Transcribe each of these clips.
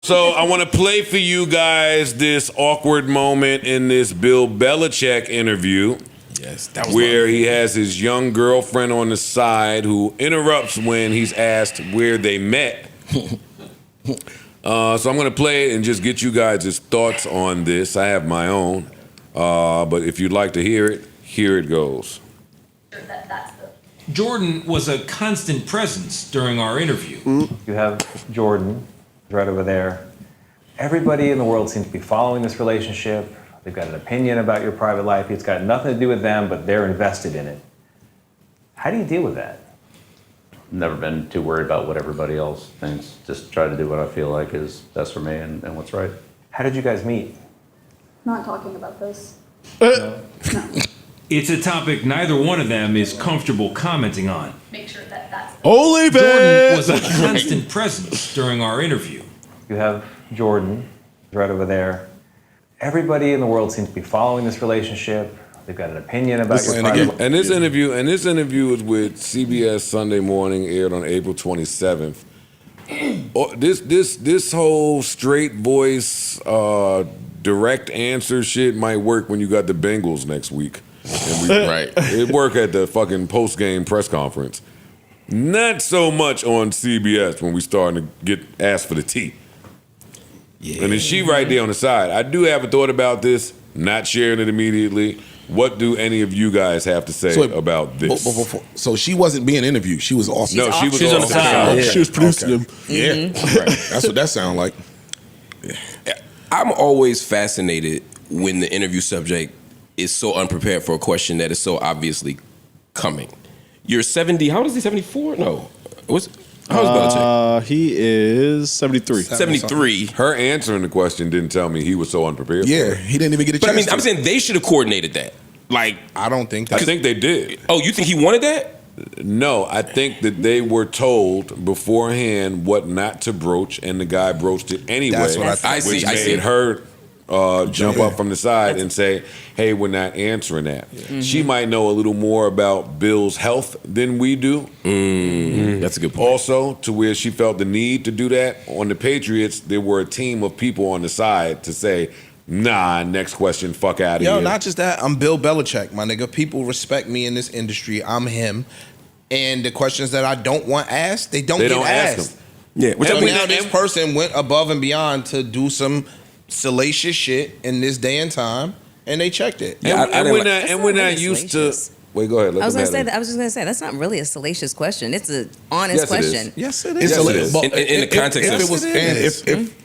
So I want to play for you guys this awkward moment in this Bill Belichick interview. Yes, that was where he has his young girlfriend on the side who interrupts when he's asked where they met. So I'm going to play it and just get you guys' thoughts on this. I have my own, but if you'd like to hear it, here it goes. Jordan was a constant presence during our interview. You have Jordan right over there. Everybody in the world seems to be following this relationship. They've got an opinion about your private life. It's got nothing to do with them, but they're invested in it. How do you deal with that? Never been too worried about what everybody else thinks. Just try to do what I feel like is best for me and what's right. How did you guys meet? Not talking about this. No. It's a topic neither one of them is comfortable commenting on. Make sure that that's... Only Jordan was a constant presence during our interview. You have Jordan right over there. Everybody in the world seems to be following this relationship. They've got an opinion about your private life. And this interview is with CBS Sunday Morning, aired on April 27th. This whole straight voice, direct answer shit might work when you got the Bengals next week. Right. It work at the fucking post-game press conference. Not so much on CBS when we starting to get asked for the tea. Yeah. And then she right there on the side. I do have a thought about this, not sharing it immediately. What do any of you guys have to say about this? So she wasn't being interviewed. She was off. She was on the side. Yeah. She was producing them. Yeah. Right. That's what that sounded like. Yeah. I'm always fascinated when the interview subject is so unprepared for a question that is so obviously coming. You're 70. How old is he? 74? No. How old is Belichick? He is 73. 73. Her answering the question didn't tell me he was so unprepared. Yeah, he didn't even get a chance. But I mean, I'm saying they should have coordinated that. Like, I don't think I think they did. Oh, you think he wanted that? No, I think that they were told beforehand what not to broach, and the guy broached it anyway. That's what I see. Which I see. made her jump up from the side and say, hey, we're not answering that. Yeah. Mm-hmm. She might know a little more about Bill's health than we do. That's a good point. Also, to where she felt the need to do that. On the Patriots, there were a team of people on the side to say, nah, next question, fuck out of here. Yo, not just that. I'm Bill Belichick, my nigga. People respect me in this industry. I'm him. And the questions that I don't want asked, they don't get asked. Them. Yeah. Which And now this person went above and beyond to do some salacious shit in this day and time, and they checked it. Yeah, and we're not used to. Wait, go ahead. I was just gonna say that's not really a salacious question. It's an honest question. Yes, it is. Yes, it is. In the context of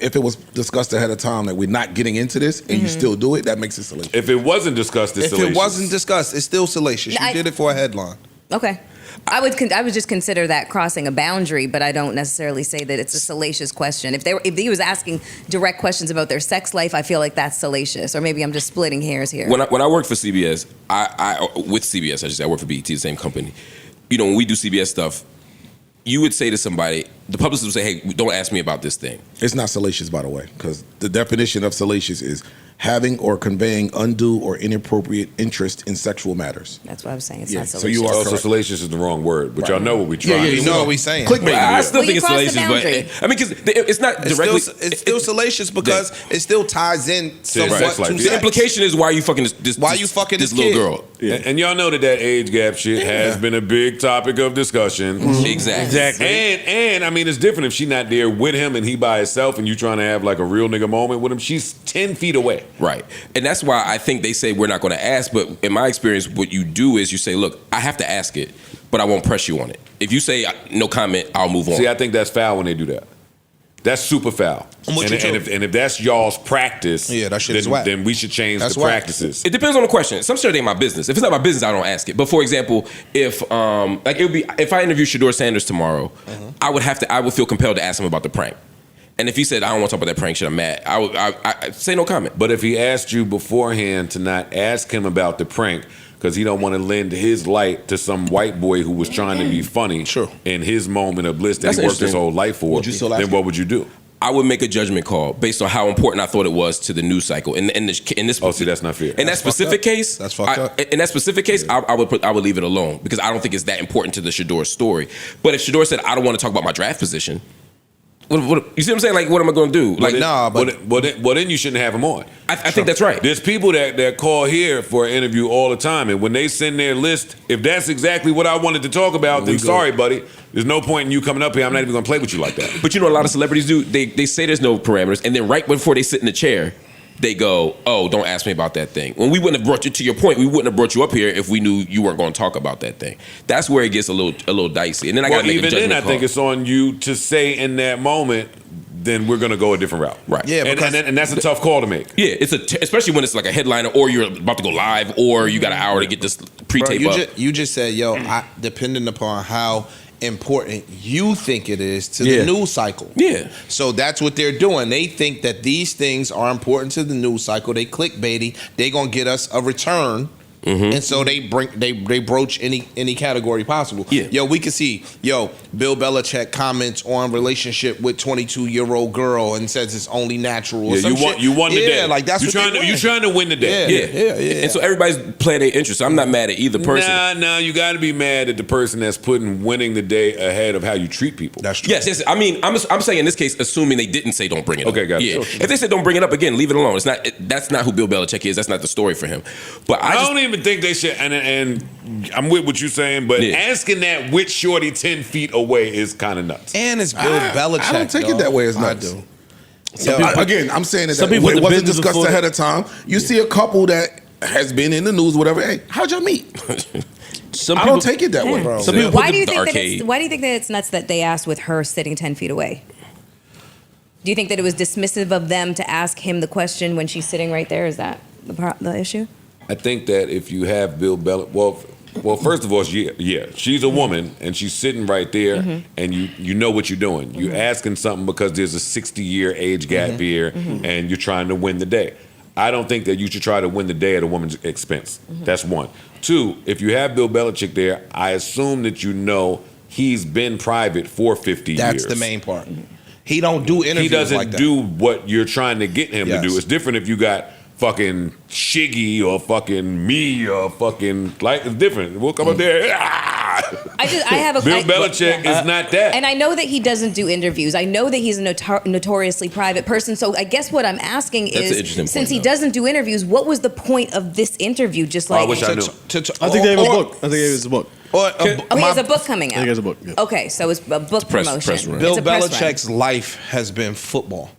if it was discussed ahead of time that we're not getting into this, and you still do it, that makes it salacious. If it wasn't discussed, it's salacious. If it wasn't discussed, it's still salacious. You did it for a headline. Okay. I would just consider that crossing a boundary, but I don't necessarily say that it's a salacious question. If he was asking direct questions about their sex life, I feel like that's salacious. Or maybe I'm just splitting hairs here. When I worked for CBS, with CBS, I should say, I work for BET, the same company. You know, when we do CBS stuff, you would say to somebody, the publicist would say, hey, don't ask me about this thing. It's not salacious, by the way, because the definition of salacious is having or conveying undue or inappropriate interest in sexual matters. That's what I was saying. It's not salacious. So you are also salacious is the wrong word, but y'all know what we try. Yeah, you know what we saying. Clickbait. I still think it's salacious, but I mean, because it's not directly. It's still salacious because it still ties in somewhat to sex. The implication is why are you fucking this little girl? Yeah. And y'all know that age gap shit has been a big topic of discussion. Exactly. And I mean, it's different if she's not there with him and he by himself and you trying to have like a real nigga moment with him. She's 10 feet away. Right. And that's why I think they say we're not going to ask. But in my experience, what you do is you say, look, I have to ask it, but I won't press you on it. If you say no comment, I'll move on. See, I think that's foul when they do that. That's super foul. And if that's y'all's practice, that shit is whack. Then we should change the practices. It depends on the question. Some shit ain't my business. If it's not my business, I don't ask it. But for example, if it would be if I interview Shador Sanders tomorrow, I would feel compelled to ask him about the prank. And if he said, I don't want to talk about that prank shit, I'm mad, I say no comment. But if he asked you beforehand to not ask him about the prank because he don't want to lend his light to some white boy who was trying to be funny in his moment of bliss that he worked his whole life for, then what would you do? I would make a judgment call based on how important I thought it was to the news cycle. In this, oh, see, that's not fair. In that specific case, that's fucked up. In that specific case, I would leave it alone because I don't think it's that important to the Shador story. But if Shador said, I don't want to talk about my draft position, You see what I'm saying? Like, what am I going to do? Like, well, then you shouldn't have him on. I think that's right. There's people that call here for an interview all the time, and when they send their list, if that's exactly what I wanted to talk about, then sorry, buddy. There's no point in you coming up here. I'm not even going to play with you like that. But you know, a lot of celebrities do. They say there's no parameters, and then right before they sit in the chair, they go, "Oh, don't ask me about that thing." When we wouldn't have brought you, to your point, we wouldn't have brought you up here if we knew you weren't going to talk about that thing. That's where it gets a little dicey. And then I got to make a judgment I call. think it's on you to say in that moment, then we're going to go a different route. Right. Yeah, and that's a tough call to make. Yeah, especially when it's like a headliner, or you're about to go live, or you got an hour to get this pre-tape up. You just said, depending upon how important you think it is to the news cycle. Yeah. So that's what they're doing. They think that these things are important to the news cycle. They clickbaity. They're gonna get us a return. And so they broach any category possible. Yeah. We can see, Bill Belichick comments on relationship with 22-year-old girl and says it's only natural. Or you won the day. Like that's you're trying to win the day. Yeah. And so everybody's playing their interest. So I'm not mad at either person. Nah, you got to be mad at the person that's putting winning the day ahead of how you treat people. That's true. Yes. I mean, I'm saying in this case, assuming they didn't say don't bring it up. Okay, got it. Yeah. If they said don't bring it up again, leave it alone. That's not who Bill Belichick is. That's not the story for him. But I don't even think they should. And I'm with what you're saying, but asking that with Shorty 10 feet away is kind of nuts. And it's Bill Belichick. I don't take it that way as nuts. Again, I'm saying that people it in the wasn't business discussed before ahead of time. You see a couple that has been in the news, whatever. Hey, how'd y'all meet? I don't take it that way, bro. Some people Why put do you the think arcade. why do you think that it's nuts that they asked with her sitting 10 feet away? Do you think that it was dismissive of them to ask him the question when she's sitting right there? Is that the issue? I think that if you have Bill Belichick, well, first of all, she's a woman and she's sitting right there, and you know what you're doing. You're asking something because there's a 60-year age gap here, and you're trying to win the day. I don't think that you should try to win the day at a woman's expense. That's one. Two, if you have Bill Belichick there, I assume that you know he's been private for 50 years. That's the main part. He don't do interviews. He doesn't like that. do what you're trying to get him to do. It's different if you got fucking Shiggy or fucking me or fucking it's different. We'll come up there. I have a Bill Belichick is not that. And I know that he doesn't do interviews. I know that he's a notoriously private person. So I guess what I'm asking is, since he doesn't do interviews, what was the point of this interview? Just like I wish I knew. I think they have a book. I think it was a book. he has a book coming out. I think he has a book. Yeah. Okay, so it's a book promotion. press run. Bill It's a press run. Belichick's life has been football.